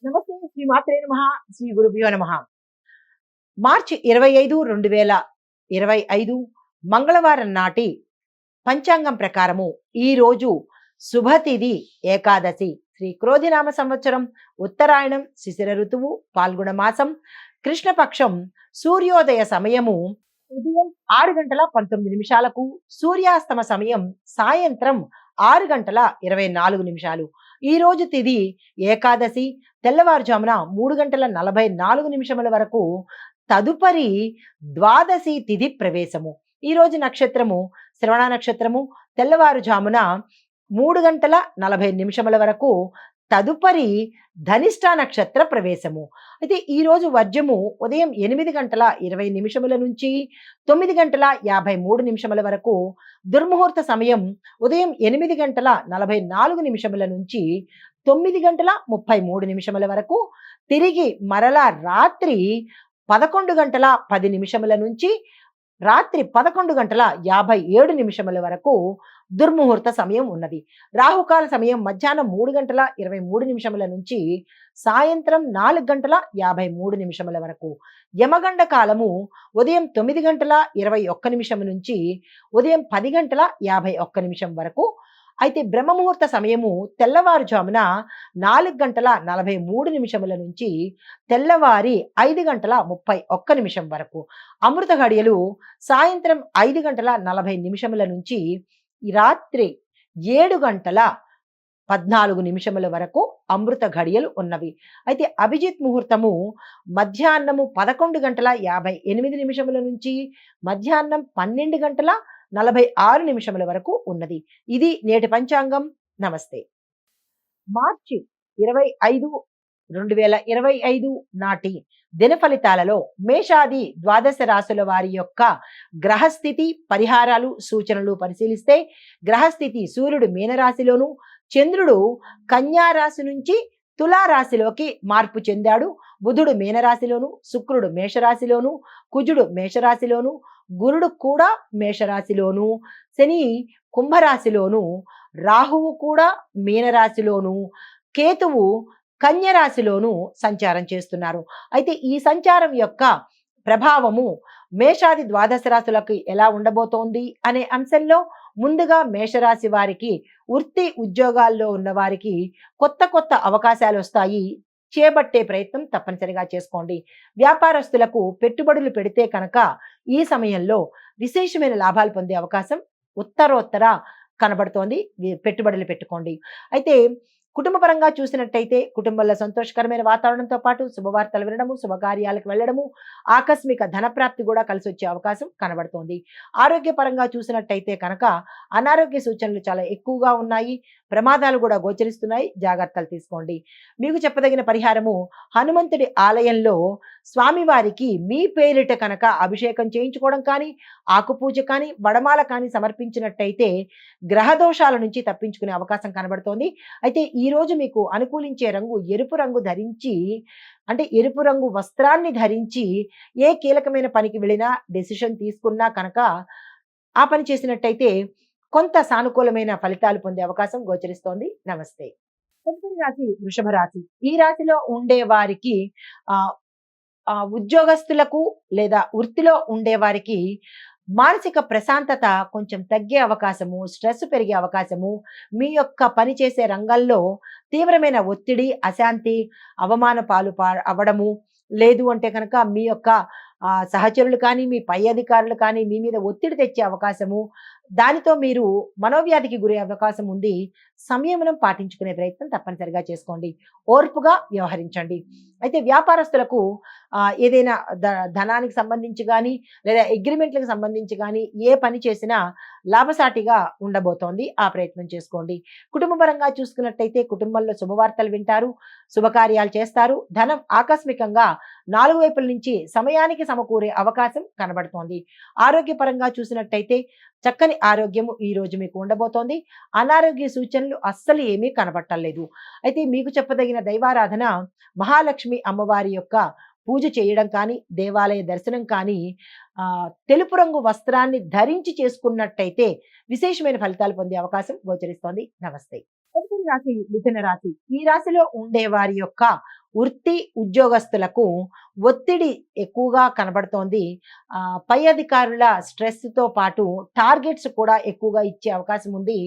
నమస్తే శ్రీ మాత్రే నమః శ్రీ గురుభ్యో నమః. మార్చి 25, 2025 మంగళవారం నాటి పంచాంగం ప్రకారము ఈ రోజు శుభతిథి ఏకాదశి, శ్రీ క్రోధినామ సంవత్సరం, ఉత్తరాయణం, శిశిర ఋతువు, పాల్గొన మాసం, కృష్ణపక్షం, సూర్యోదయ సమయము ఉదయం 6 గంటల 19 నిమిషాలకు, సూర్యాస్తమ సమయం సాయంత్రం 6 గంటల 24 నిమిషాలు. ఈ రోజు తిథి ఏకాదశి, తెల్లవారుజామున 3 గంటల 44 నిమిషముల వరకు. తదుపరి ద్వాదశి తిథి ప్రవేశము. ఈ రోజు నక్షత్రము శ్రవణ నక్షత్రము, తెల్లవారుజామున 3 గంటల 40 నిమిషముల వరకు. తదుపరి ధనిష్ట నక్షత్ర ప్రవేశము. అయితే ఈ రోజు వర్జము ఉదయం 8 గంటల 20 నిమిషముల నుంచి 9 గంటల 53 నిమిషముల వరకు. దుర్ముహూర్త సమయం ఉదయం 8 గంటల 44 నిమిషముల నుంచి 9 గంటల 33 నిమిషముల వరకు. తిరిగి మరలా రాత్రి 11 గంటల 10 నిమిషముల నుంచి రాత్రి 11 గంటల 57 నిమిషముల వరకు దుర్ముహూర్త సమయం ఉన్నది. రాహుకాల సమయం మధ్యాహ్నం 3 గంటల 23 నిమిషముల నుంచి సాయంత్రం 4 గంటల 53 నిమిషముల వరకు. యమగండ కాలము ఉదయం 9 గంటల 21 నిమిషం నుంచి ఉదయం 10 గంటల 51 నిమిషం వరకు. అయితే బ్రహ్మముహూర్త సమయము తెల్లవారుజామున 4 గంటల 43 నిమిషముల నుంచి తెల్లవారి 5 గంటల 31 నిమిషం వరకు. అమృత ఘడియలు సాయంత్రం 5 గంటల 40 నిమిషముల నుంచి రాత్రి 7 గంటల 14 నిమిషముల వరకు అమృత ఘడియలు ఉన్నవి. అయితే అభిజిత్ ముహూర్తము మధ్యాహ్నము 11 గంటల 58 నిమిషముల నుంచి మధ్యాహ్నం 12 గంటల 46 నిమిషముల వరకు ఉన్నది. ఇది నేటి పంచాంగం. నమస్తే. మార్చి 25, 2025 నాటి దిన ఫలితాలలో మేషాది ద్వాదశ రాశుల వారి యొక్క గ్రహస్థితి, పరిహారాలు, సూచనలు పరిశీలిస్తే గ్రహస్థితి సూర్యుడు మీనరాశిలోను, చంద్రుడు కన్యా రాశి నుంచి తులారాశిలోకి మార్పు చెందాడు. బుధుడు మీనరాశిలోను, శుక్రుడు మేషరాశిలోను, కుజుడు మేషరాశిలోను, గురుడు కూడా మేషరాశిలోను, శని కుంభరాశిలోను, రాహువు కూడా మీనరాశిలోను, కేతువు కన్యరాశిలోను సంచారం చేస్తున్నారు. అయితే ఈ సంచారం యొక్క ప్రభావము మేషాది ద్వాదశ రాశులకు ఎలా ఉండబోతోంది అనే అంశంలో ముందుగా మేషరాశి వారికి, వృత్తి ఉద్యోగాల్లో ఉన్న వారికి కొత్త కొత్త అవకాశాలు వస్తాయి. చేపట్టే ప్రయత్నం తప్పనిసరిగా చేసుకోండి. వ్యాపారస్తులకు పెట్టుబడులు పెడితే కనుక ఈ సమయంలో విశేషమైన లాభాలు పొందే అవకాశం ఉత్తరోత్తర కనబడుతోంది. పెట్టుబడులు పెట్టుకోండి. అయితే కుటుంబపరంగా చూసినట్టయితే కుటుంబంలో సంతోషకరమైన వాతావరణంతో పాటు శుభవార్తలు వినడము, శుభకార్యాలకు వెళ్ళడము, ఆకస్మిక ధనప్రాప్తి కూడా కలిసి వచ్చే అవకాశం కనబడుతోంది. ఆరోగ్యపరంగా చూసినట్టయితే కనుక అనారోగ్య సూచనలు చాలా ఎక్కువగా ఉన్నాయి. ప్రమాదాలు కూడా గోచరిస్తున్నాయి. జాగ్రత్తలు తీసుకోండి. మీకు చెప్పదగిన పరిహారము, హనుమంతుడి ఆలయంలో స్వామివారికి మీ పేరిట కనుక అభిషేకం చేయించుకోవడం కానీ, ఆకుపూజ కానీ, వడమాల కానీ సమర్పించినట్టయితే గ్రహ దోషాల నుంచి తప్పించుకునే అవకాశం కనబడుతోంది. అయితే ఈ రోజు మీకు అనుకూలించే రంగు ఎరుపు రంగు ధరించి, అంటే ఎరుపు రంగు వస్త్రాన్ని ధరించి ఏ కీలకమైన పనికి వెళ్ళినా, డెసిషన్ తీసుకున్నా కనుక ఆ పని చేసినట్టయితే కొంత సానుకూలమైన ఫలితాలు పొందే అవకాశం గోచరిస్తోంది. నమస్తే. తదుపరి రాశి వృషభ రాశి. ఈ రాశిలో ఉండే వారికి ఉద్యోగస్తులకు లేదా వృత్తిలో ఉండే వారికి మానసిక ప్రశాంతత కొంచెం తగ్గే అవకాశము, స్ట్రెస్ పెరిగే అవకాశము, మీ యొక్క పని చేసే రంగంలో తీవ్రమైన ఒత్తిడి, అశాంతి, అవమాన పాలు అవ్వడము, లేదు అంటే కనుక మీ యొక్క సహచరులు కానీ, మీ పై అధికారులు కానీ మీ మీద ఒత్తిడి తెచ్చే అవకాశము, దానితో మీరు మనోవ్యాధికి గురే అవకాశం ఉంది. సంయమనం పాటించుకునే ప్రయత్నం తప్పనిసరిగా చేసుకోండి. ఓర్పుగా వ్యవహరించండి. అయితే వ్యాపారస్తులకు ఏదైనా ధనానికి సంబంధించి కానీ, లేదా అగ్రిమెంట్లకు సంబంధించి కానీ ఏ పని చేసినా లాభసాటిగా ఉండబోతోంది. ఆ ప్రయత్నం చేసుకోండి. కుటుంబపరంగా చూసుకున్నట్టయితే కుటుంబంలో శుభవార్తలు వింటారు, శుభకార్యాలు చేస్తారు. ధనం ఆకస్మికంగా 4 వైపుల నుంచి సమయానికి సమకూరే అవకాశం కనబడుతోంది. ఆరోగ్యపరంగా చూసినట్టయితే చక్కని ఆరోగ్యము ఈ రోజు మీకు ఉండబోతోంది. అనారోగ్య సూచనలు అస్సలు ఏమీ కనబట్టలేదు. అయితే మీకు చెప్పదగిన దైవారాధన మహాలక్ష్మి అమ్మవారి యొక్క పూజ చేయడం కానీ, దేవాలయ దర్శనం కానీ, తెలుపు రంగు వస్త్రాన్ని ధరించి చేసుకున్నట్టయితే విశేషమైన ఫలితాలు పొందే అవకాశం గోచరిస్తోంది. నమస్తే. తదుపరి రాశి మిథున రాశి. ఈ రాశిలో ఉండే వారి యొక్క వృత్తి ఉద్యోగస్తులకు ఒత్తిడి ఎక్కువగా కనబడుతోంది. పై అధికారుల స్ట్రెస్‌తో పాటు టార్గెట్స్ కూడా ఎక్కువగా ఇచ్చే అవకాశం ఉంది.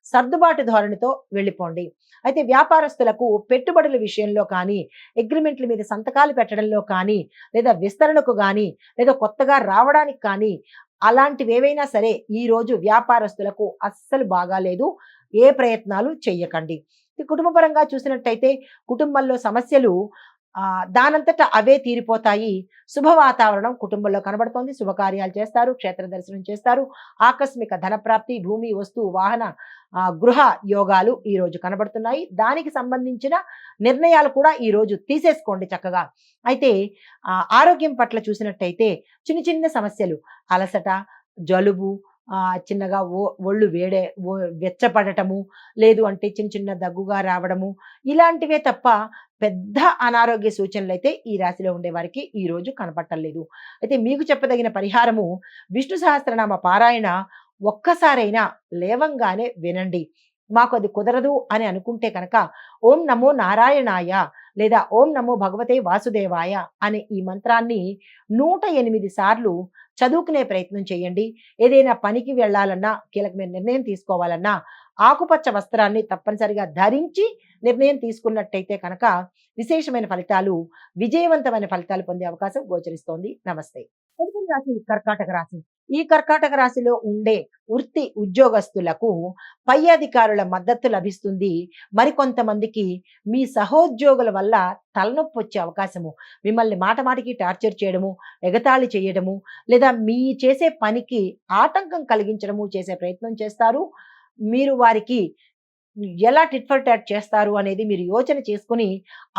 సర్దుబాటు ధోరణితో వెళ్ళిపోండి. అయితే వ్యాపారస్తులకు పెట్టుబడుల విషయంలో కానీ, అగ్రీమెంట్ల మీద సంతకాలు పెట్టడంలో కానీ, లేదా విస్తరణకు గానీ, లేదా కొత్తగా రావడానికి కానీ, అలాంటివేవైనా సరే ఈరోజు వ్యాపారస్తులకు అస్సలు బాగాలేదు. ఏ ప్రయత్నాలు చెయ్యకండి. ఈ కుటుంబపరంగా చూసినట్టయితే కుటుంబంలో సమస్యలు దానంతట అవే తీరిపోతాయి. శుభ వాతావరణం కుటుంబంలో కనబడుతోంది. శుభకార్యాలు చేస్తారు, క్షేత్ర దర్శనం చేస్తారు. ఆకస్మిక ధనప్రాప్తి, భూమి, వస్తువు, వాహన, గృహ యోగాలు ఈరోజు కనబడుతున్నాయి. దానికి సంబంధించిన నిర్ణయాలు కూడా ఈరోజు తీసేసుకోండి చక్కగా. అయితే ఆరోగ్యం పట్ల చూసినట్టయితే చిన్న చిన్న సమస్యలు, అలసట, జలుబు, చిన్నగా ఒళ్ళు వెచ్చపడటము, లేదు అంటే చిన్న చిన్న దగ్గుగా రావడము, ఇలాంటివే తప్ప పెద్ద అనారోగ్య సూచనలైతే ఈ రాశిలో ఉండేవారికి ఈరోజు కనపట్టలేదు. అయితే మీకు చెప్పదగిన పరిహారము విష్ణు సహస్రనామ పారాయణ ఒక్కసారైనా లేవంగానే వినండి. మాకు అది కుదరదు అని అనుకుంటే కనుక ఓం నమో నారాయణాయ లేదా ఓం నమో భగవతే వాసుదేవాయ అనే ఈ మంత్రాన్ని 108 సార్లు చదువుకునే ప్రయత్నం చేయండి. ఏదైనా పనికి వెళ్ళాలన్నా, కీలకమైన నిర్ణయం తీసుకోవాలన్నా ఆకుపచ్చ వస్త్రాన్ని తప్పనిసరిగా ధరించి నిర్ణయం తీసుకున్నట్టయితే కనుక విశేషమైన ఫలితాలు, విజయవంతమైన ఫలితాలు పొందే అవకాశం గోచరిస్తోంది. నమస్తే. తదుపరి రాశి కర్కాటక రాశి. ఈ కర్కాటక రాశిలో ఉండే వృత్తి ఉద్యోగస్తులకు పై అధికారుల మద్దతు లభిస్తుంది. మరికొంతమందికి మీ సహోద్యోగుల వల్ల తలనొప్పి వచ్చే అవకాశము, మిమ్మల్ని మాట మాటికి టార్చర్ చేయడము, ఎగతాళి చేయడము, లేదా మీ చేసే పనికి ఆటంకం కలిగించడము చేసే ప్రయత్నం చేస్తారు. మీరు వారికి ఎలా టిట్ ఫర్ టాట్ చేస్తారు అనేది మీరు యోచన చేసుకొని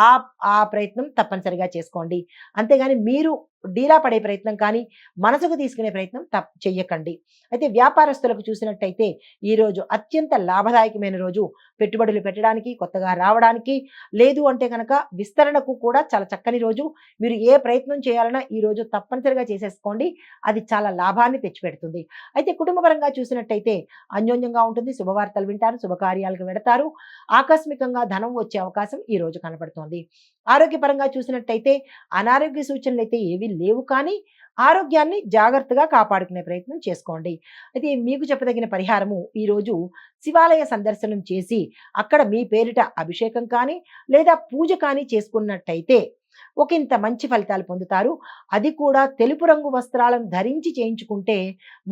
ఆ ఆ ప్రయత్నం తప్పనిసరిగా చేసుకోండి. అంతేగాని మీరు డీలా పడే ప్రయత్నం కానీ, మనసుకు తీసుకునే ప్రయత్నం చెయ్యకండి. అయితే వ్యాపారస్తులకు చూసినట్టయితే ఈరోజు అత్యంత లాభదాయకమైన రోజు. పెట్టుబడులు పెట్టడానికి, కొత్తగా రావడానికి, లేదు అంటే కనుక విస్తరణకు కూడా చాలా చక్కని రోజు. మీరు ఏ ప్రయత్నం చేయాలన్నా ఈరోజు తప్పనిసరిగా చేసేసుకోండి. అది చాలా లాభాన్ని తెచ్చిపెడుతుంది. అయితే కుటుంబపరంగా చూసినట్టయితే అన్యోన్యంగా ఉంటుంది. శుభవార్తలు వింటారు, శుభకార్యాలకు వెడతారు. ఆకస్మికంగా ధనం వచ్చే అవకాశం ఈరోజు కనపడుతోంది. ఆరోగ్యపరంగా చూసినట్టయితే అనారోగ్య సూచనలు అయితే ఏవి లేవు, కానీ ఆరోగ్యాన్ని జాగ్రత్తగా కాపాడుకునే ప్రయత్నం చేసుకోండి. అయితే మీకు చెప్పదగిన పరిహారము ఈరోజు శివాలయ సందర్శనం చేసి అక్కడ మీ పేరిట అభిషేకం కానీ లేదా పూజ కానీ చేసుకున్నట్టయితే ఒకంత మంచి ఫలితాలు పొందుతారు. అది కూడా తెలుపు రంగు వస్త్రాలను ధరించి చేయించుకుంటే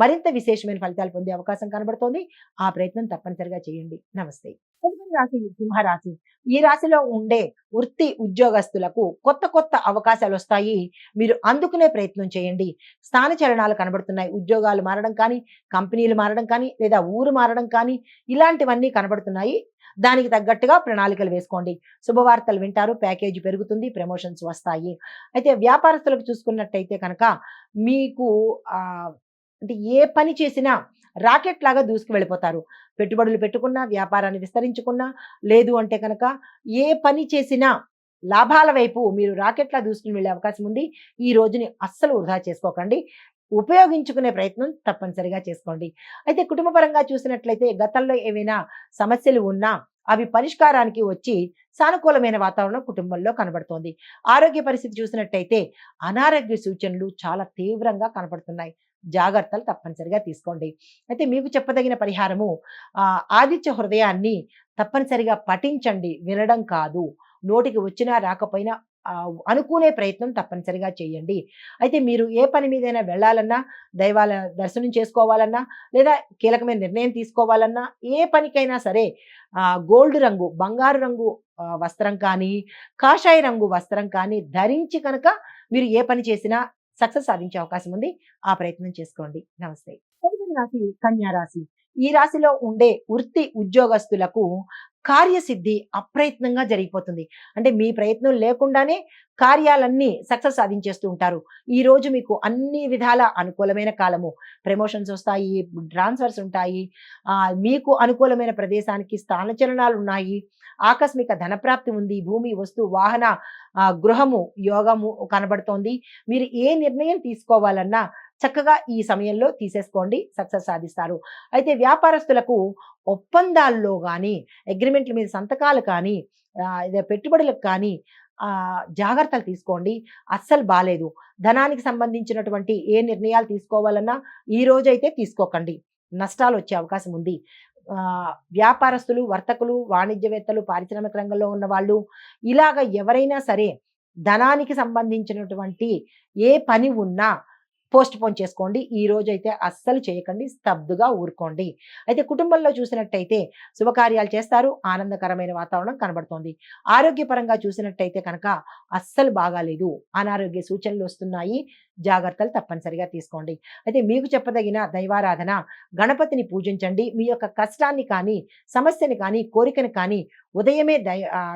మరింత విశేషమైన ఫలితాలు పొందే అవకాశం కనబడుతోంది. ఆ ప్రయత్నం తప్పనిసరిగా చేయండి. నమస్తే. తదుపరి రాశి సింహరాశి. ఈ రాశిలో ఉండే వృత్తి ఉద్యోగస్తులకు కొత్త కొత్త అవకాశాలు వస్తాయి. మీరు అందుకునే ప్రయత్నం చేయండి. స్థానచలనాలు కనబడుతున్నాయి. ఉద్యోగాలు మారడం కానీ, కంపెనీలు మారడం కానీ, లేదా ఊరు మారడం కానీ, ఇలాంటివన్నీ కనబడుతున్నాయి. దానికి తగ్గట్టుగా ప్రణాళికలు వేసుకోండి. శుభవార్తలు వింటారు, ప్యాకేజీ పెరుగుతుంది, ప్రమోషన్స్ వస్తాయి. అయితే వ్యాపారస్తులకు చూసుకున్నట్టయితే కనుక మీకు అంటే ఏ పని చేసినా రాకెట్ లాగా దూసుకు వెళ్ళిపోతారు. పెట్టుబడులు పెట్టుకున్నా, వ్యాపారాన్ని విస్తరించుకున్నా, లేదు అంటే కనుక ఏ పని చేసినా లాభాల వైపు మీరు రాకెట్లా దూసుకుని వెళ్ళే అవకాశం ఉంది. ఈ రోజుని అస్సలు వృధా చేసుకోకండి. ఉపయోగించుకునే ప్రయత్నం తప్పనిసరిగా చేసుకోండి. అయితే కుటుంబపరంగా చూసినట్లయితే గతంలో ఏవైనా సమస్యలు ఉన్నా అవి పరిష్కారానికి వచ్చి సానుకూలమైన వాతావరణం కుటుంబంలో కనబడుతోంది. ఆరోగ్య పరిస్థితి చూసినట్టయితే అనారోగ్య సూచనలు చాలా తీవ్రంగా కనపడుతున్నాయి. జాగ్రత్తలు తప్పనిసరిగా తీసుకోండి. అయితే మీకు చెప్పదగిన పరిహారము ఆదిత్య హృదయాన్ని తప్పనిసరిగా పఠించండి, వినడం కాదు. నోటికి వచ్చినా రాకపోయినా అనుకునే ప్రయత్నం తప్పనిసరిగా చేయండి. అయితే మీరు ఏ పని మీదైనా వెళ్ళాలన్నా, దైవాల దర్శనం చేసుకోవాలన్నా, లేదా కీలకమైన నిర్ణయం తీసుకోవాలన్నా, ఏ పనికైనా సరే గోల్డ్ రంగు, బంగారు రంగు వస్త్రం కానీ, కాషాయ రంగు వస్త్రం కానీ ధరించి కనుక మీరు ఏ పని చేసినా సక్సెస్ సాధించే అవకాశం ఉంది. ఆ ప్రయత్నం చేసుకోండి. నమస్తే. తదుపరి రాశి కన్యా రాశి. ఈ రాశిలో ఉండే వృత్తి ఉద్యోగస్తులకు కార్యసిద్ధి అప్రయత్నంగా జరిగిపోతుంది. అంటే మీ ప్రయత్నం లేకుండానే కార్యాలన్నీ సక్సెస్ సాధించేస్తూ ఉంటారు. ఈ రోజు మీకు అన్ని విధాల అనుకూలమైన కాలము. ప్రమోషన్స్ వస్తాయి, ట్రాన్స్ఫర్స్ ఉంటాయి. మీకు అనుకూలమైన ప్రదేశానికి స్థానచలనాలు ఉన్నాయి. ఆకస్మిక ధనప్రాప్తి ఉంది. భూమి, వస్తు, వాహన, గృహము, యోగము కనబడుతోంది. మీరు ఏ నిర్ణయం తీసుకోవాలన్నా చక్కగా ఈ సమయంలో తీసేసుకోండి, సక్సెస్ సాధిస్తారు. అయితే వ్యాపారస్తులకు ఒప్పందాల్లో కానీ, అగ్రిమెంట్ల మీద సంతకాలు కానీ, పెట్టుబడులకు కానీ జాగ్రత్తలు తీసుకోండి. అస్సలు బాలేదు. ధనానికి సంబంధించినటువంటి ఏ నిర్ణయాలు తీసుకోవాలన్నా ఈ రోజైతే తీసుకోకండి. నష్టాలొచ్చే అవకాశం ఉంది. వ్యాపారస్తులు, వర్తకులు, వాణిజ్యవేత్తలు, పారిశ్రామిక రంగంలో ఉన్నవాళ్ళు ఇలాగ ఎవరైనా సరే ధనానికి సంబంధించినటువంటి ఏ పని ఉన్నా పోస్ట్‌పోన్ చేసుకోండి. ఈ రోజైతే అస్సలు చేయకండి. స్తబ్దుగా ఊరుకోండి. అయితే కుటుంబంలో చూసినట్టయితే శుభకార్యాలు చేస్తారు. ఆనందకరమైన వాతావరణం కనబడుతోంది. ఆరోగ్యపరంగా చూసినట్టయితే కనుక అస్సలు బాగాలేదు. అనారోగ్య సూచనలు వస్తున్నాయి. జాగ్రత్తలు తప్పనిసరిగా తీసుకోండి. అయితే మీకు చెప్పదగిన దైవారాధన గణపతిని పూజించండి. మీ యొక్క కష్టాన్ని కానీ, సమస్యని కానీ, కోరికని కానీ ఉదయమే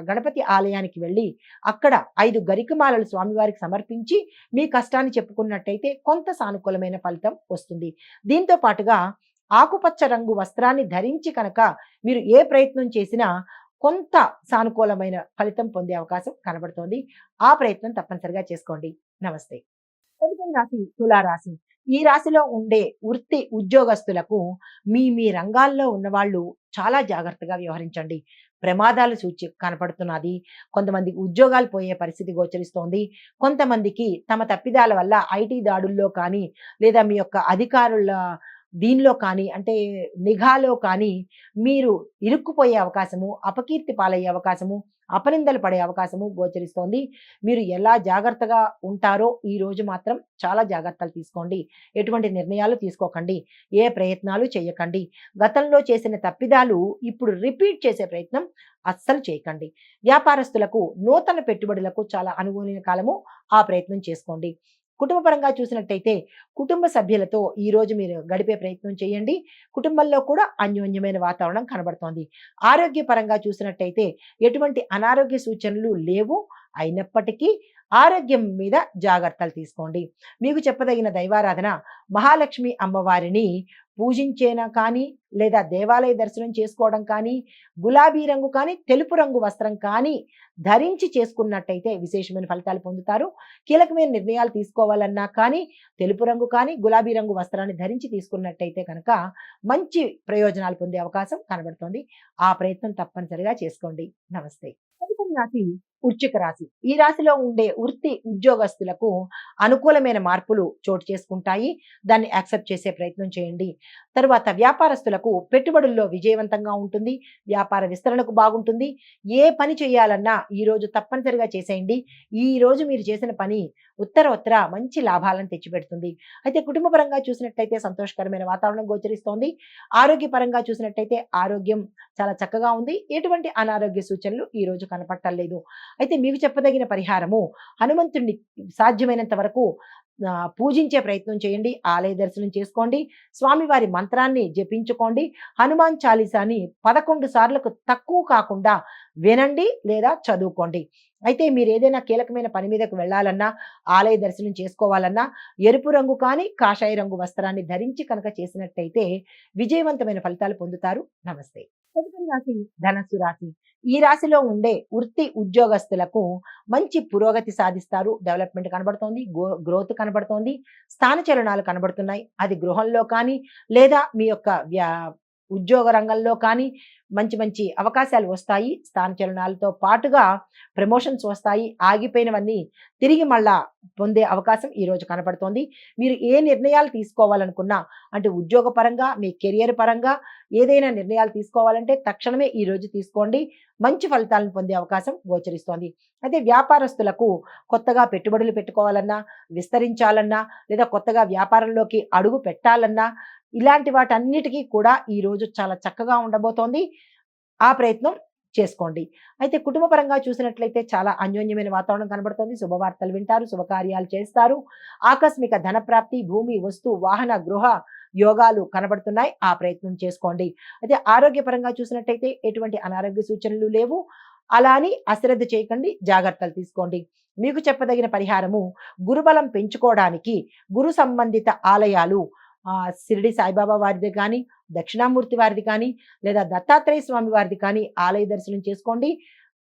గణపతి ఆలయానికి వెళ్ళి అక్కడ 5 గరికమాలలు స్వామివారికి సమర్పించి మీ కష్టాన్ని చెప్పుకున్నట్టయితే కొంత సానుకూలమైన ఫలితం వస్తుంది. దీంతో పాటుగా ఆకుపచ్చ రంగు వస్త్రాన్ని ధరించి కనుక మీరు ఏ ప్రయత్నం చేసినా కొంత సానుకూలమైన ఫలితం పొందే అవకాశం కనబడుతోంది. ఆ ప్రయత్నం తప్పనిసరిగా చేసుకోండి. నమస్తే. తదుపరి రాశి తులారాశి. ఈ రాశిలో ఉండే వృత్తి ఉద్యోగస్తులకు మీ రంగాల్లో ఉన్నవాళ్ళు చాలా జాగ్రత్తగా వ్యవహరించండి. ప్రమాదాలు కనపడుతున్నది. కొంతమందికి ఉద్యోగాలు పోయే పరిస్థితి గోచరిస్తోంది. కొంతమందికి తమ తప్పిదాల వల్ల ఐటీ దాడుల్లో కానీ, లేదా మీ యొక్క అధికారుల దీనిలో కానీ అంటే నిఘాలో కానీ మీరు ఇరుక్కుపోయే అవకాశము, అపకీర్తి పాలయ్యే అవకాశము, అపనిందలు పడే అవకాశము గోచరిస్తోంది. మీరు ఎలా జాగ్రత్తగా ఉంటారో ఈ రోజు మాత్రం చాలా జాగ్రత్తలు తీసుకోండి. ఎటువంటి నిర్ణయాలు తీసుకోకండి. ఏ ప్రయత్నాలు చేయకండి. గతంలో చేసిన తప్పిదాలు ఇప్పుడు రిపీట్ చేసే ప్రయత్నం అస్సలు చేయకండి. వ్యాపారస్తులకు నూతన పెట్టుబడులకు చాలా అనుకూలమైన కాలము. ఆ ప్రయత్నం చేసుకోండి. కుటుంబ పరంగా చూసినట్టయితే కుటుంబ సభ్యులతో ఈ రోజు మీరు గడిపే ప్రయత్నం చేయండి. కుటుంబంలో కూడా అన్యోన్యమైన వాతావరణం కనబడుతోంది. ఆరోగ్యపరంగా చూసినట్టయితే ఎటువంటి అనారోగ్య సూచనలు లేవు. అయినప్పటికీ ఆరోగ్యం మీద జాగ్రత్తలు తీసుకోండి. మీకు చెప్పదగిన దైవారాధన మహాలక్ష్మి అమ్మవారిని పూజించేనా కానీ, లేదా దేవాలయ దర్శనం చేసుకోవడం కానీ, గులాబీ రంగు కానీ, తెలుపు రంగు వస్త్రం కానీ ధరించి చేసుకున్నట్టయితే విశేషమైన ఫలితాలు పొందుతారు. కీలకమైన నిర్ణయాలు తీసుకోవాలన్నా కానీ తెలుపు రంగు కానీ, గులాబీ రంగు వస్త్రాన్ని ధరించి తీసుకున్నట్టయితే కనుక మంచి ప్రయోజనాలు పొందే అవకాశం కనబడుతోంది. ఆ ప్రయత్నం తప్పనిసరిగా చేసుకోండి. నమస్తే. తదుపరి రాశి వృశ్చిక రాశి. ఈ రాశిలో ఉండే వృత్తి ఉద్యోగస్తులకు అనుకూలమైన మార్పులు చోటు చేసుకుంటాయి. దాన్ని యాక్సెప్ట్ చేసే ప్రయత్నం చేయండి. తరువాత వ్యాపారస్తులకు పెట్టుబడుల్లో విజయవంతంగా ఉంటుంది. వ్యాపార విస్తరణకు బాగుంటుంది. ఏ పని చేయాలన్నా ఈరోజు తప్పనిసరిగా చేసేయండి. ఈ రోజు మీరు చేసిన పని ఉత్తర మంచి లాభాలను తెచ్చిపెడుతుంది. అయితే కుటుంబ పరంగా చూసినట్లయితే సంతోషకరమైన వాతావరణం గోచరిస్తోంది. ఆరోగ్యపరంగా చూసినట్టయితే ఆరోగ్యం చాలా చక్కగా ఉంది. ఎటువంటి అనారోగ్య సూచనలు ఈ రోజు కనపట్టలేదు. అయితే మీకు చెప్పదగిన పరిహారము హనుమంతుడిని సాధ్యమైనంత వరకు పూజించే ప్రయత్నం చేయండి. ఆలయ దర్శనం చేసుకోండి. స్వామివారి మంత్రాన్ని జపించుకోండి. హనుమాన్ చాలీసాని 11 సార్లకు తక్కువ కాకుండా వినండి లేదా చదువుకోండి. అయితే మీరు ఏదైనా కీలకమైన పని మీదకు వెళ్ళాలన్నా, ఆలయ దర్శనం చేసుకోవాలన్నా ఎరుపు రంగు కానీ, కాషాయ రంగు వస్త్రాన్ని ధరించి కనుక చేసినట్టయితే విజయవంతమైన ఫలితాలు పొందుతారు. నమస్తే. తదుపరి రాశి ధనస్సు రాశి. ఈ రాశిలో ఉండే వృత్తి ఉద్యోగస్తులకు మంచి పురోగతి సాధిస్తారు. డెవలప్మెంట్ కనబడుతోంది. గ్రోత్ కనబడుతోంది. స్థానచలనాలు కనబడుతున్నాయి. అది గృహంలో కానీ లేదా మీ యొక్క ఉద్యోగ రంగంలో కానీ మంచి మంచి అవకాశాలు వస్తాయి. స్థానచలనాలతో పాటుగా ప్రమోషన్స్ వస్తాయి. ఆగిపోయినవన్నీ తిరిగి మళ్ళా పొందే అవకాశం ఈరోజు కనబడుతోంది. మీరు ఏ నిర్ణయాలు తీసుకోవాలనుకున్నా అంటే ఉద్యోగ పరంగా, మీ కెరియర్ పరంగా ఏదైనా నిర్ణయాలు తీసుకోవాలంటే తక్షణమే ఈరోజు తీసుకోండి. మంచి ఫలితాలను పొందే అవకాశం గోచరిస్తోంది. అయితే వ్యాపారస్తులకు కొత్తగా పెట్టుబడులు పెట్టుకోవాలన్నా, విస్తరించాలన్నా లేదా కొత్తగా వ్యాపారంలోకి అడుగు పెట్టాలన్నా ఇలాంటి వాటన్నిటికీ కూడా ఈరోజు చాలా చక్కగా ఉండబోతోంది. ఆ ప్రయత్నం చేసుకోండి. అయితే కుటుంబ పరంగా చూసినట్లయితే చాలా అన్యోన్యమైన వాతావరణం కనబడుతోంది. శుభవార్తలు వింటారు. శుభకార్యాలు చేస్తారు. ఆకస్మిక ధనప్రాప్తి, భూమి, వస్తు, వాహన, గృహ యోగాలు కనబడుతున్నాయి. ఆ ప్రయత్నం చేసుకోండి. అయితే ఆరోగ్యపరంగా చూసినట్టయితే ఎటువంటి అనారోగ్య సూచనలు లేవు. అలా అని అశ్రద్ధ చేయకండి. జాగ్రత్తలు తీసుకోండి. మీకు చెప్పదగిన పరిహారము గురుబలం పెంచుకోవడానికి గురు సంబంధిత ఆలయాలు షిరిడి సాయిబాబా వారిది కానీ, దక్షిణామూర్తి వారిది కానీ, లేదా దత్తాత్రేయ స్వామి వారిది కానీ ఆలయ దర్శనం చేసుకోండి.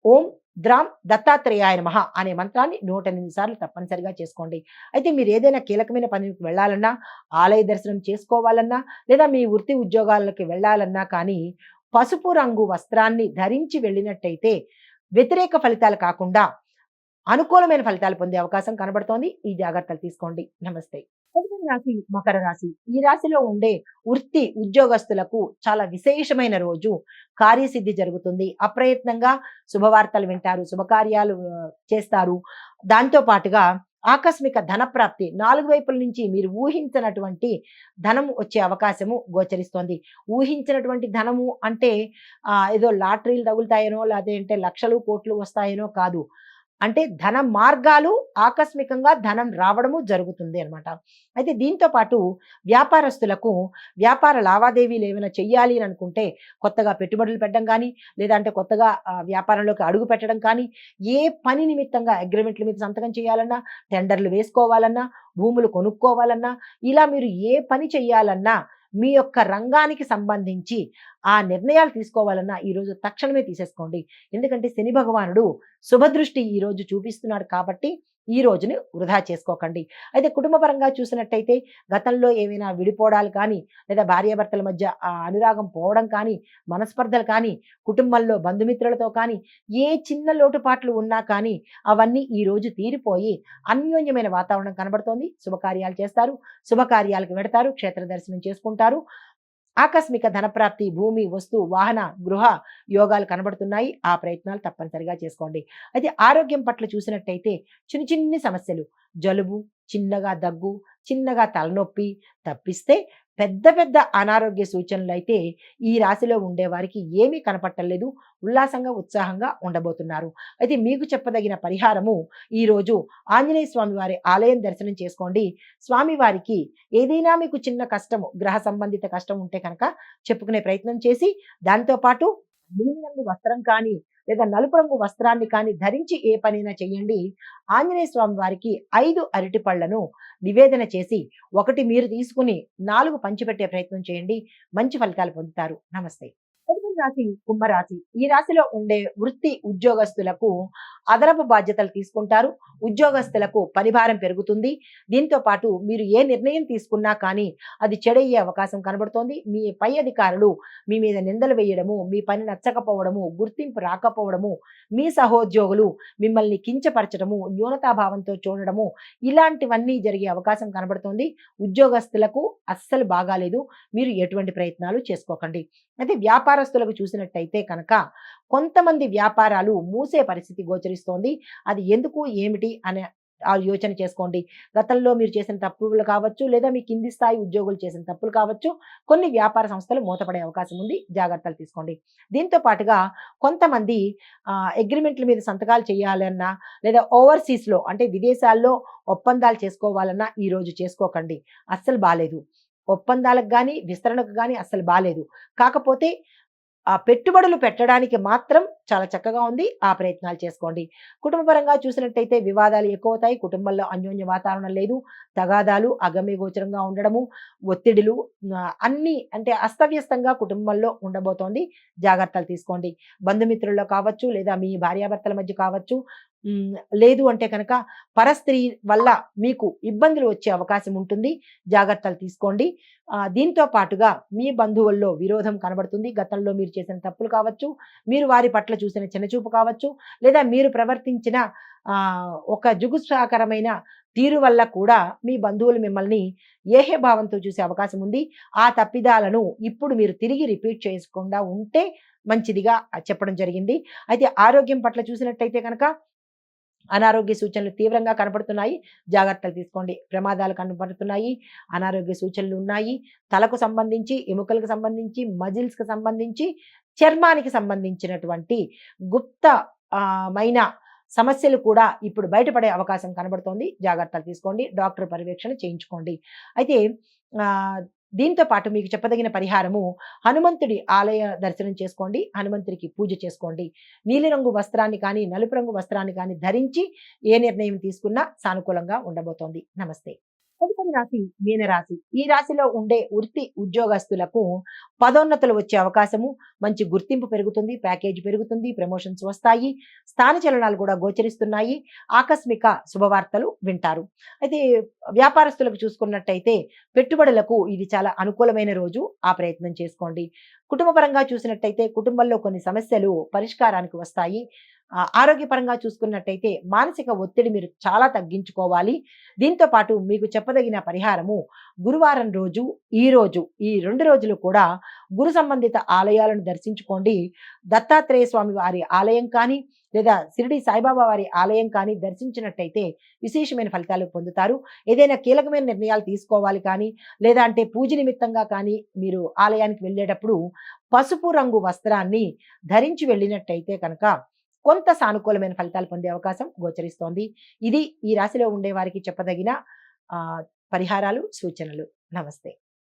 ఓం ద్రాం దత్తాత్రేయాయ నమః అనే మంత్రాన్ని 108 సార్లు తప్పనిసరిగా చేసుకోండి. అయితే మీరు ఏదైనా కీలకమైన పనికి వెళ్ళాలన్నా, ఆలయ దర్శనం చేసుకోవాలన్నా, లేదా మీ వృత్తి ఉద్యోగాలకి వెళ్ళాలన్నా కానీ పసుపు రంగు వస్త్రాన్ని ధరించి వెళ్ళినట్టయితే వ్యతిరేక ఫలితాలు కాకుండా అనుకూలమైన ఫలితాలు పొందే అవకాశం కనబడుతోంది. ఈ జాగ్రత్తలు తీసుకోండి. నమస్తే. తదుపరి రాశి మకర రాశి. ఈ రాశిలో ఉండే వృత్తి ఉద్యోగస్తులకు చాలా విశేషమైన రోజు. కార్యసిద్ధి జరుగుతుంది. అప్రయత్నంగా శుభవార్తలు వింటారు. శుభకార్యాలు చేస్తారు. దాంతో పాటుగా ఆకస్మిక ధనప్రాప్తి 4 వైపుల నుంచి మీరు ఊహించనటువంటి ధనం వచ్చే అవకాశము గోచరిస్తోంది. ఊహించినటువంటి ధనము అంటే ఏదో లాటరీలు తగులుతాయనో, లేదంటే లక్షలు, కోట్లు వస్తాయనో కాదు. అంటే ధన మార్గాలు ఆకస్మికంగా ధనం రావడము జరుగుతుంది అనమాట. అయితే దీంతో పాటు వ్యాపారస్తులకు వ్యాపార లావాదేవీలు ఏమైనా చెయ్యాలి అని అనుకుంటే కొత్తగా పెట్టుబడులు పెట్టడం కానీ, లేదంటే కొత్తగా వ్యాపారంలోకి అడుగు పెట్టడం కానీ, ఏ పని నిమిత్తంగా అగ్రిమెంట్ల మీద సంతకం చేయాలన్నా, టెండర్లు వేసుకోవాలన్నా, భూములు కొనుక్కోవాలన్నా, ఇలా మీరు ఏ పని చెయ్యాలన్నా మీ యొక్క రంగానికి సంబంధించి ఆ నిర్ణయాలు తీసుకోవాలన్నా ఈరోజు తక్షణమే తీసేసుకోండి. ఎందుకంటే శని భగవానుడు శుభదృష్టి ఈరోజు చూపిస్తున్నాడు కాబట్టి ఈ రోజుని వృధా చేసుకోకండి. అయితే కుటుంబ పరంగా చూసినట్టయితే గతంలో ఏమైనా విడిపోవడాలు కానీ, లేదా భార్యాభర్తల మధ్య అనురాగం పోవడం కానీ, మనస్పర్ధలు కానీ, కుటుంబంలో బంధుమిత్రులతో కానీ, ఏ చిన్న లోటుపాట్లు ఉన్నా కానీ అవన్నీ ఈ రోజు తీరిపోయి అన్యోన్యమైన వాతావరణం కనబడుతోంది. శుభకార్యాలు చేస్తారు. శుభకార్యాలకు వెడతారు. క్షేత్ర దర్శనం చేసుకుంటారు. ఆకస్మిక ధనప్రాప్తి, భూమి, వస్తు, వాహన, గృహ యోగాలు కనబడుతున్నాయి. ఆ ప్రయత్నాలు తప్పనిసరిగా చేసుకోండి. అయితే ఆరోగ్యం పట్ల చూసినట్టయితే చిన్ని చిన్ని సమస్యలు, జలుబు, చిన్నగా దగ్గు, చిన్నగా తలనొప్పి తప్పిస్తే పెద్ద పెద్ద అనారోగ్య సూచనలైతే ఈ రాశిలో ఉండేవారికి ఏమీ కనపట్టలేదు. ఉల్లాసంగా, ఉత్సాహంగా ఉండబోతున్నారు. అయితే మీకు చెప్పదగిన పరిహారము ఈరోజు ఆంజనేయ స్వామి వారి ఆలయం దర్శనం చేసుకోండి. స్వామివారికి ఏదైనా మీకు చిన్న కష్టము, గ్రహ సంబంధిత కష్టం ఉంటే కనుక చెప్పుకునే ప్రయత్నం చేసి, దాంతో పాటు నీలిరంగు వస్త్రం కానీ, లేదా నలుపు రంగు వస్త్రాన్ని కానీ ధరించి ఏ పనైనా చేయండి. ఆంజనేయ స్వామి వారికి 5 అరటి పళ్లను నివేదన చేసి, 1 మీరు తీసుకుని 4 పంచిపెట్టే ప్రయత్నం చేయండి. మంచి ఫలితాలు పొందుతారు. నమస్తే. తదుపరి రాశి కుంభరాశి. ఈ రాశిలో ఉండే వృత్తి ఉద్యోగస్తులకు అదనపు బాధ్యతలు తీసుకుంటారు. ఉద్యోగస్తులకు పనిభారం పెరుగుతుంది. దీంతో పాటు మీరు ఏ నిర్ణయం తీసుకున్నా కానీ అది చెడయ్యే అవకాశం కనబడుతోంది. మీ పై అధికారులు మీ మీద నిందలు వేయడము, మీ పని నచ్చకపోవడము, గుర్తింపు రాకపోవడము, మీ సహోద్యోగులు మిమ్మల్ని కించపరచడము, న్యూనతాభావంతో చూడడము, ఇలాంటివన్నీ జరిగే అవకాశం కనబడుతోంది. ఉద్యోగస్తులకు అస్సలు బాగాలేదు. మీరు ఎటువంటి ప్రయత్నాలు చేసుకోకండి. అయితే వ్యాపారస్తులకు చూసినట్టయితే కనుక కొంతమంది వ్యాపారాలు మూసే పరిస్థితి గోచరిస్తోంది. అది ఎందుకు, ఏమిటి అనే యోచన చేసుకోండి. గతంలో మీరు చేసిన తప్పులు కావచ్చు, లేదా మీ కింది స్థాయి ఉద్యోగులు చేసిన తప్పులు కావచ్చు, కొన్ని వ్యాపార సంస్థలు మూతపడే అవకాశం ఉంది. జాగ్రత్తలు తీసుకోండి. దీంతో పాటుగా కొంతమంది అగ్రిమెంట్ల మీద సంతకాలు చేయాలన్నా, లేదా ఓవర్సీస్లో అంటే విదేశాల్లో ఒప్పందాలు చేసుకోవాలన్నా ఈరోజు చేసుకోకండి. అస్సలు బాలేదు. ఒప్పందాలకు గాని, విస్తరణకు గాని అస్సలు బాలేదు. కాకపోతే ఆ పెట్టుబడులు పెట్టడానికి మాత్రం చాలా చక్కగా ఉంది. ఆ ప్రయత్నాలు చేసుకోండి. కుటుంబపరంగా చూసినట్టయితే వివాదాలు ఎక్కువవుతాయి. కుటుంబంలో అన్యోన్య వాతావరణం లేదు. తగాదాలు అగమ్యగోచరంగా ఉండడము, ఒత్తిడులు అన్నీ అంటే అస్తవ్యస్తంగా కుటుంబంలో ఉండబోతోంది. జాగ్రత్తలు తీసుకోండి. బంధుమిత్రుల్లో కావచ్చు, లేదా మీ భార్యాభర్తల మధ్య కావచ్చు, లేదు అంటే కనుక పరస్త్రీ వల్ల మీకు ఇబ్బందులు వచ్చే అవకాశం ఉంటుంది. జాగ్రత్తలు తీసుకోండి. దీంతో పాటుగా మీ బంధువుల్లో విరోధం కనబడుతుంది. గతంలో మీరు చేసిన తప్పులు కావచ్చు, మీరు వారి పట్ల చూసిన చిన్నచూపు కావచ్చు, లేదా మీరు ప్రవర్తించిన ఒక జుగుప్సాకరమైన తీరు వల్ల కూడా మీ బంధువులు మిమ్మల్ని ఏహ్య భావంతో చూసే అవకాశం ఉంది. ఆ తప్పిదాలను ఇప్పుడు మీరు తిరిగి రిపీట్ చేయకుండా ఉంటే మంచిదిగా చెప్పడం జరిగింది. అయితే ఆరోగ్యం పట్ల చూసినట్టయితే కనుక అనారోగ్య సూచనలు తీవ్రంగా కనపడుతున్నాయి. జాగ్రత్తలు తీసుకోండి. ప్రమాదాలు కనపడుతున్నాయి. అనారోగ్య సూచనలు ఉన్నాయి. తలకు సంబంధించి, ఎముకలకు సంబంధించి, మజిల్స్‌కి సంబంధించి, చర్మానికి సంబంధించినటువంటి గుప్త మైన సమస్యలు కూడా ఇప్పుడు బయటపడే అవకాశం కనబడుతోంది. జాగ్రత్తలు తీసుకోండి. డాక్టర్ పర్యవేక్షణ చేయించుకోండి. అయితే దీంతో పాటు మీకు చెప్పదగిన పరిహారము హనుమంతుడి ఆలయ దర్శనం చేసుకోండి. హనుమంతుడికి పూజ చేసుకోండి. నీలిరంగు వస్త్రాన్ని కానీ, నలుపు రంగు వస్త్రాన్ని కానీ ధరించి ఏ నిర్ణయం తీసుకున్నా సానుకూలంగా ఉండబోతోంది. నమస్తే. తదుపరి రాశి మీనరాశి. ఈ రాశిలో ఉండే వృత్తి ఉద్యోగస్తులకు పదోన్నతులు వచ్చే అవకాశము, మంచి గుర్తింపు పెరుగుతుంది, ప్యాకేజ్ పెరుగుతుంది, ప్రమోషన్స్ వస్తాయి, స్థాన చలనాలు కూడా గోచరిస్తున్నాయి, ఆకస్మిక శుభవార్తలు వింటారు. అయితే వ్యాపారస్తులకు చూసుకున్నట్టయితే పెట్టుబడులకు ఇది చాలా అనుకూలమైన రోజు. ఆ ప్రయత్నం చేసుకోండి. కుటుంబపరంగా చూసినట్టయితే కుటుంబంలో కొన్ని సమస్యలు పరిష్కారానికి వస్తాయి. ఆరోగ్యపరంగా చూసుకున్నట్టయితే మానసిక ఒత్తిడి మీరు చాలా తగ్గించుకోవాలి. దీంతో పాటు మీకు చెప్పదగిన పరిహారము గురువారం రోజు, ఈ రోజు ఈ 2 రోజులు కూడా గురు సంబంధిత ఆలయాలను దర్శించుకోండి. దత్తాత్రేయ స్వామి వారి ఆలయం కానీ, లేదా షిరిడి సాయిబాబా వారి ఆలయం కానీ దర్శించినట్టయితే విశేషమైన ఫలితాలు పొందుతారు. ఏదైనా కీలకమైన నిర్ణయాలు తీసుకోవాలి కానీ, లేదా అంటే పూజ నిమిత్తంగా కానీ మీరు ఆలయానికి వెళ్ళేటప్పుడు పసుపు రంగు వస్త్రాన్ని ధరించి వెళ్ళినట్టయితే కనుక కొంత సానుకూలమైన ఫలితాలు పొందే అవకాశం గోచరిస్తోంది. ఇది ఈ రాశిలో ఉండే వారికి చెప్పదగిన పరిహారాలు, సూచనలు. నమస్తే.